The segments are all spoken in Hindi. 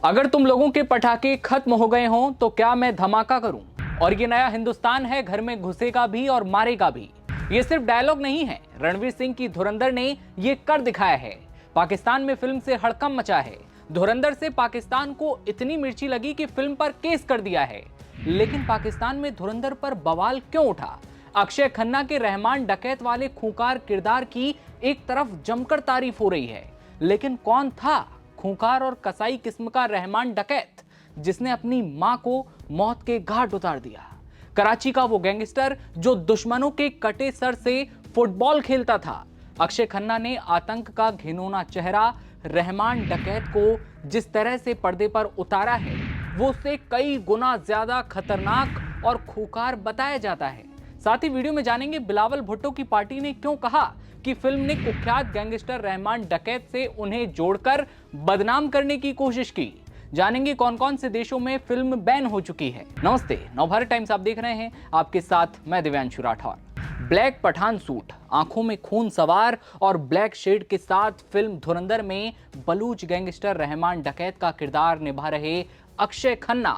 अगर तुम लोगों के पटाखे खत्म हो गए हों तो क्या मैं धमाका करूं। और ये नया हिंदुस्तान है, घर में घुसेगा भी और मारेगा भी। ये सिर्फ डायलॉग नहीं है, रणवीर सिंह की धुरंधर ने ये कर दिखाया है। पाकिस्तान में फिल्म से हड़कंप मचा है। धुरंधर से पाकिस्तान को इतनी मिर्ची लगी कि फिल्म पर केस कर दिया है। लेकिन पाकिस्तान में धुरंधर पर बवाल क्यों उठा? अक्षय खन्ना के रहमान डकैत वाले खूंखार किरदार की एक तरफ जमकर तारीफ हो रही है, लेकिन कौन था खूंखार और कसाई किस्म का रहमान डकैत जिसने अपनी मां को मौत के घाट उतार दिया? कराची का वो गैंगस्टर जो दुश्मनों के कटे सर से फुटबॉल खेलता था। अक्षय खन्ना ने आतंक का घिनौना चेहरा रहमान डकैत को जिस तरह से पर्दे पर उतारा है, वो उससे कई गुना ज्यादा खतरनाक और खूंखार बताया जाता है। साथ ही वीडियो में जानेंगे बिलावल भुट्टो की पार्टी ने क्यों कहा कि फिल्म ने कुख्यात गैंगस्टर रहमान डकैत से उन्हें जोड़कर बदनाम करने की कोशिश की। जानेंगे कौन कौन से देशों में फिल्म बैन हो चुकी है। नमस्ते, नवभारत टाइम्स आप देख रहे हैं, आपके साथ मैं दिव्यांशु राठौर। ब्लैक पठान सूट, आंखों में खून सवार और ब्लैक शेड के साथ फिल्म धुरंधर में बलूच गैंगस्टर रहमान डकैत का किरदार निभा रहे अक्षय खन्ना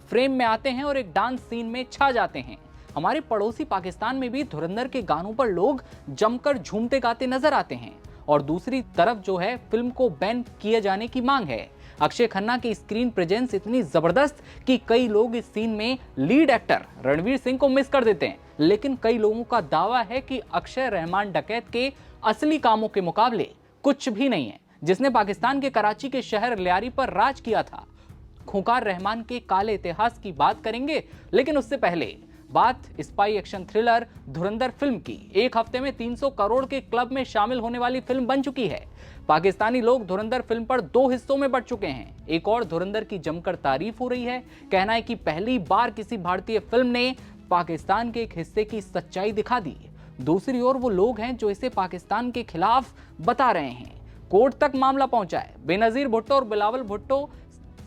फ्रेम में आते हैं और एक डांस सीन में छा जाते हैं। हमारे पड़ोसी पाकिस्तान में भी धुरंधर के गानों पर लोग जमकर झूमते गाते नजर आते हैं और दूसरी तरफ जो है फिल्म को बैन किए जाने की मांग है। अक्षय खन्ना की स्क्रीन प्रेजेंस इतनी जबरदस्त कि कई लोग इस सीन में लीड एक्टर रणवीर सिंह को मिस कर देते हैं। लेकिन कई लोगों का दावा है कि अक्षय रहमान डकैत के असली कामों के मुकाबले कुछ भी नहीं है, जिसने पाकिस्तान के कराची के शहर लियारी पर राज किया था। खूंखार रहमान के काले इतिहास की बात करेंगे, लेकिन उससे पहले बात स्पाई एक्शन थ्रिलर धुरंधर फिल्म की। एक हफ्ते में 300 करोड़ के क्लब में शामिल होने वाली फिल्म बन चुकी है। पाकिस्तानी लोग धुरंधर फिल्म पर 2 हिस्सों में बंट चुके हैं। एक और धुरंधर की जमकर तारीफ हो रही है। कहना है कि पहली बार किसी भारतीय फिल्म ने पाकिस्तान के एक हिस्से की सच्चाई दिखा दी। दूसरी ओर वो लोग हैं जो इसे पाकिस्तान के खिलाफ बता रहे हैं। कोर्ट तक मामला पहुंचा है। बेनजीर भुट्टो और बिलावल भुट्टो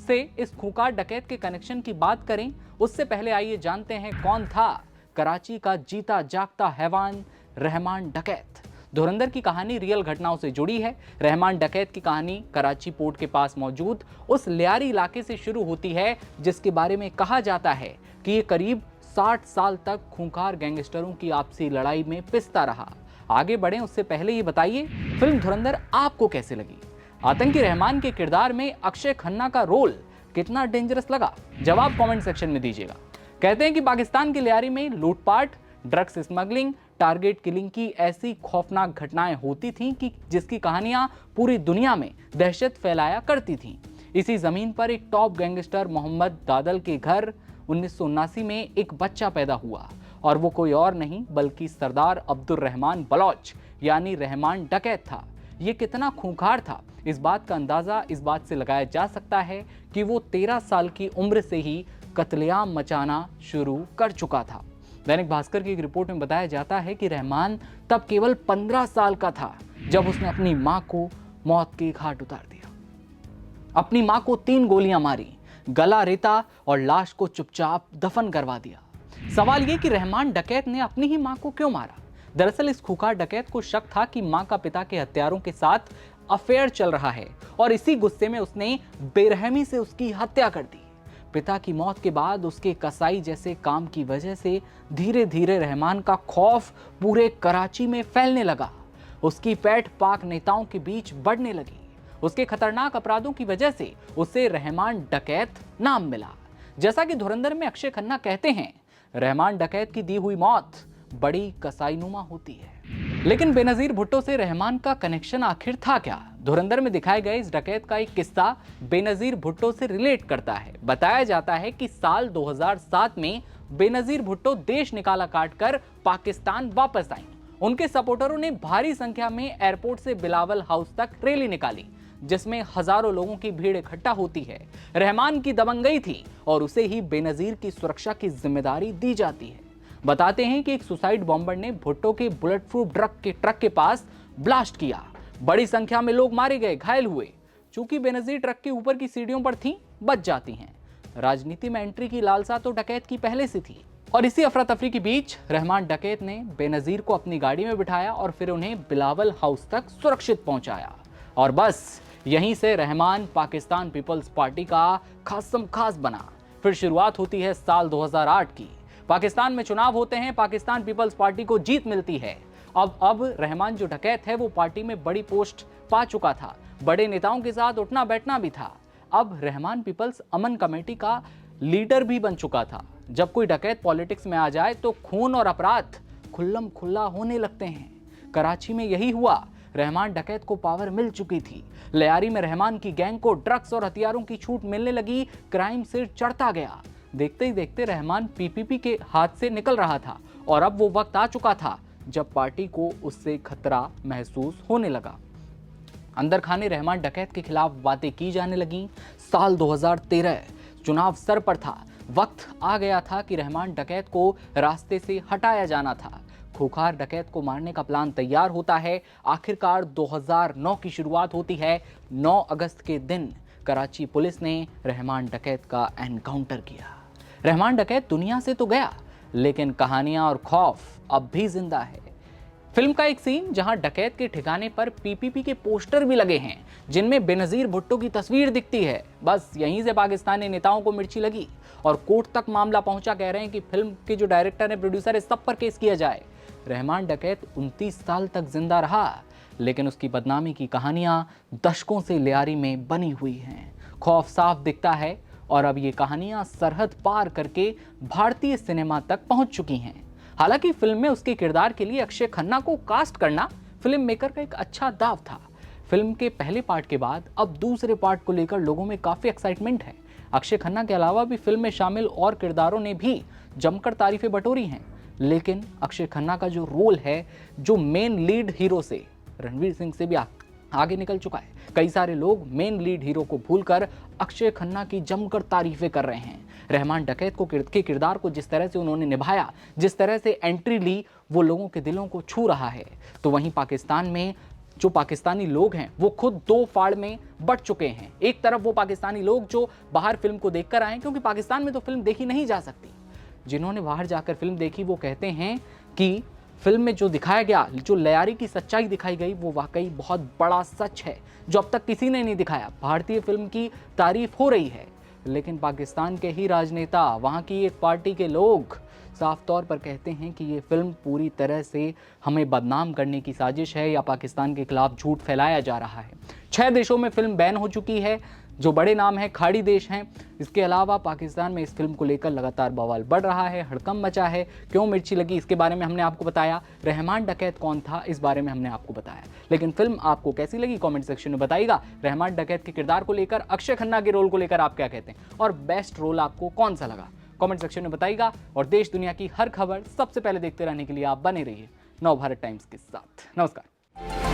से इस खूंखार डकैत के कनेक्शन की बात करें, उससे पहले आइए जानते हैं कौन था कराची का जीता जागता हैवान रहमान डकैत। धुरंधर की कहानी रियल घटनाओं से जुड़ी है। रहमान डकैत की कहानी कराची पोर्ट के पास मौजूद उस लियारी इलाके से शुरू होती है जिसके बारे में कहा जाता है कि ये करीब 60 साल तक खूंखार गैंगस्टरों की आपसी लड़ाई में पिसता रहा। आगे बढ़ें उससे पहले ये बताइए, फिल्म धुरंधर आपको कैसे लगी? आतंकी रहमान के किरदार में अक्षय खन्ना का रोल कितना डेंजरस लगा? जवाब कमेंट सेक्शन में दीजिएगा। कहते हैं कि पाकिस्तान की लियारी में लूटपाट, ड्रग्स स्मगलिंग, टारगेट किलिंग की ऐसी खौफनाक घटनाएं होती थीं कि जिसकी कहानियां पूरी दुनिया में दहशत फैलाया करती थीं। इसी जमीन पर एक टॉप गैंगस्टर मोहम्मद दादल के घर 1979 में एक बच्चा पैदा हुआ और वो कोई और नहीं बल्कि सरदार अब्दुल रहमान बलोच यानी रहमान डकैत था। ये कितना खूंखार था, इस बात का अंदाजा इस बात से लगाया जा सकता है कि वो 13 साल की उम्र से ही कत्लेआम मचाना शुरू कर चुका था। दैनिक भास्कर की एक रिपोर्ट में बताया जाता है कि रहमान तब केवल 15 साल का था जब उसने अपनी मां को मौत के घाट उतार दिया। अपनी मां को 3 गोलियां मारी, गला रेता और लाश को चुपचाप दफन करवा दिया। सवाल ये कि रहमान डकैत ने अपनी ही मां को क्यों मारा? दरअसल इस खूंखार डकैत को शक था कि मां का पिता के हत्यारों के साथ अफेयर चल रहा है और इसी गुस्से में उसने बेरहमी से उसकी हत्या कर दी। पिता की मौत के बाद उसके कसाई जैसे काम की वजह से धीरे धीरे रहमान का खौफ पूरे कराची में फैलने लगा। उसकी पैठ पाक नेताओं के बीच बढ़ने लगी। उसके खतरनाक अपराधों की वजह से उसे रहमान डकैत नाम मिला। जैसा कि धुरंधर में अक्षय खन्ना कहते हैं, रहमान डकैत की दी हुई मौत बड़ी कसाईनुमा होती है। लेकिन बेनजीर भुट्टो से रहमान का कनेक्शन आखिर था क्या? धुरंधर में दिखाए गए इस डकैत का एक किस्सा बेनजीर भुट्टो से रिलेट करता है। बताया जाता है कि साल 2007 में बेनजीर भुट्टो देश निकाला काटकर पाकिस्तान वापस आए। उनके सपोर्टरों ने भारी संख्या में एयरपोर्ट से बिलावल हाउस तक रैली निकाली, जिसमें हजारों लोगों की भीड़ इकट्ठा होती है। रहमान की दबंगई थी और उसे ही बेनजीर की सुरक्षा की जिम्मेदारी दी जाती है। बताते हैं कि एक सुसाइड बॉम्बर ने भुट्टो के बुलेट प्रूफ ट्रक के पास ब्लास्ट किया। बड़ी संख्या में लोग मारे गए, घायल हुए। चूंकि बेनजीर ट्रक के ऊपर की सीढ़ियों पर थी, बच जाती हैं। राजनीति में एंट्री की लालसा तो डकैत की पहले से थी और इसी अफरा तफरी के बीच रहमान डकैत ने बेनजीर को अपनी गाड़ी में बिठाया और फिर उन्हें बिलावल हाउस तक सुरक्षित पहुंचाया। और बस यहीं से रहमान पाकिस्तान पीपल्स पार्टी का खासम खास बना। फिर शुरुआत होती है साल 2008 की। पाकिस्तान में चुनाव होते हैं, पाकिस्तान पीपल्स पार्टी को जीत मिलती है। अब रहमान जो डकैत है वो पार्टी में बड़ी पोस्ट पा चुका था, बड़े नेताओं के साथ उठना बैठना भी था। अब रहमान पीपल्स अमन कमेटी का लीडर भी बन चुका था। जब कोई डकैत पॉलिटिक्स में आ जाए तो खून और अपराध खुल्लम खुल्ला होने लगते हैं। कराची में यही हुआ। रहमान डकैत को पावर मिल चुकी थी। लियारी में रहमान की गैंग को ड्रग्स और हथियारों की छूट मिलने लगी, क्राइम सिर चढ़ता गया। देखते ही देखते रहमान पीपीपी के हाथ से निकल रहा था और अब वो वक्त आ चुका था जब पार्टी को उससे खतरा महसूस होने लगा। अंदर खाने रहमान डकैत के खिलाफ बातें की जाने लगी। साल 2013 चुनाव सर पर था। वक्त आ गया था कि रहमान डकैत को रास्ते से हटाया जाना था। खूंखार डकैत को मारने का प्लान तैयार होता है। आखिरकार 2009 की शुरुआत होती है। 9 अगस्त के दिन कराची पुलिस ने रहमान डकैत का एनकाउंटर किया। रहमान डकैत दुनिया से तो गया, लेकिन कहानियां और खौफ अब भी जिंदा है। फिल्म का एक सीन जहां डकैत के ठिकाने पर पीपीपी के पोस्टर भी लगे हैं, जिनमें बेनजीर भुट्टो की तस्वीर दिखती है। बस यहीं से पाकिस्तानी नेताओं को मिर्ची लगी और कोर्ट तक मामला पहुंचा। कह रहे हैं कि फिल्म के जो डायरेक्टर है, प्रोड्यूसर है, सब पर केस किया जाए। रहमान डकैत 29 साल तक जिंदा रहा, लेकिन उसकी बदनामी की कहानियां दशकों से लियारी में बनी हुई हैं। खौफ साफ दिखता है और अब ये कहानियां सरहद पार करके भारतीय सिनेमा तक पहुंच चुकी हैं। हालांकि फिल्म में उसके किरदार के लिए अक्षय खन्ना को कास्ट करना फिल्म मेकर का एक अच्छा दाव था। फिल्म के पहले पार्ट के बाद अब दूसरे पार्ट को लेकर लोगों में काफी एक्साइटमेंट है। अक्षय खन्ना के अलावा भी फिल्म में शामिल और किरदारों ने भी जमकर तारीफें बटोरी हैं, लेकिन अक्षय खन्ना का जो रोल है, जो मेन लीड हीरो से रणवीर सिंह से भी आगे निकल चुका है। कई सारे लोग मेन लीड हीरो को भूलकर अक्षय खन्ना की जमकर तारीफें कर रहे हैं। रहमान डकैत के किरदार को जिस तरह से उन्होंने निभाया, जिस तरह से एंट्री ली, वो लोगों के दिलों को छू रहा है। तो वहीं पाकिस्तान में जो पाकिस्तानी लोग हैं वो खुद 2 फाड़ में बट चुके हैं। एक तरफ वो पाकिस्तानी लोग जो बाहर फिल्म को देखकर आए, क्योंकि पाकिस्तान में तो फिल्म देखी नहीं जा सकती। जिन्होंने बाहर जाकर फिल्म देखी वो कहते हैं कि फिल्म में जो दिखाया गया, जो लियारी की सच्चाई दिखाई गई, वो वाकई बहुत बड़ा सच है जो अब तक किसी ने नहीं दिखाया। भारतीय फिल्म की तारीफ हो रही है, लेकिन पाकिस्तान के ही राजनेता, वहाँ की एक पार्टी के लोग साफ तौर पर कहते हैं कि ये फिल्म पूरी तरह से हमें बदनाम करने की साजिश है या पाकिस्तान के खिलाफ झूठ फैलाया जा रहा है। 6 देशों में फिल्म बैन हो चुकी है, जो बड़े नाम हैं, खाड़ी देश हैं। इसके अलावा पाकिस्तान में इस फिल्म को लेकर लगातार बवाल बढ़ रहा है, हड़कंप मचा है। क्यों मिर्ची लगी, इसके बारे में हमने आपको बताया। रहमान डकैत कौन था, इस बारे में हमने आपको बताया। लेकिन फिल्म आपको कैसी लगी, कमेंट सेक्शन में बताइएगा। रहमान डकैत के किरदार को लेकर, अक्षय खन्ना के रोल को लेकर आप क्या कहते हैं, और बेस्ट रोल आपको कौन सा लगा, कमेंट सेक्शन में बताइएगा। और देश दुनिया की हर खबर सबसे पहले देखते रहने के लिए आप बने रहिए नवभारत टाइम्स के साथ। नमस्कार।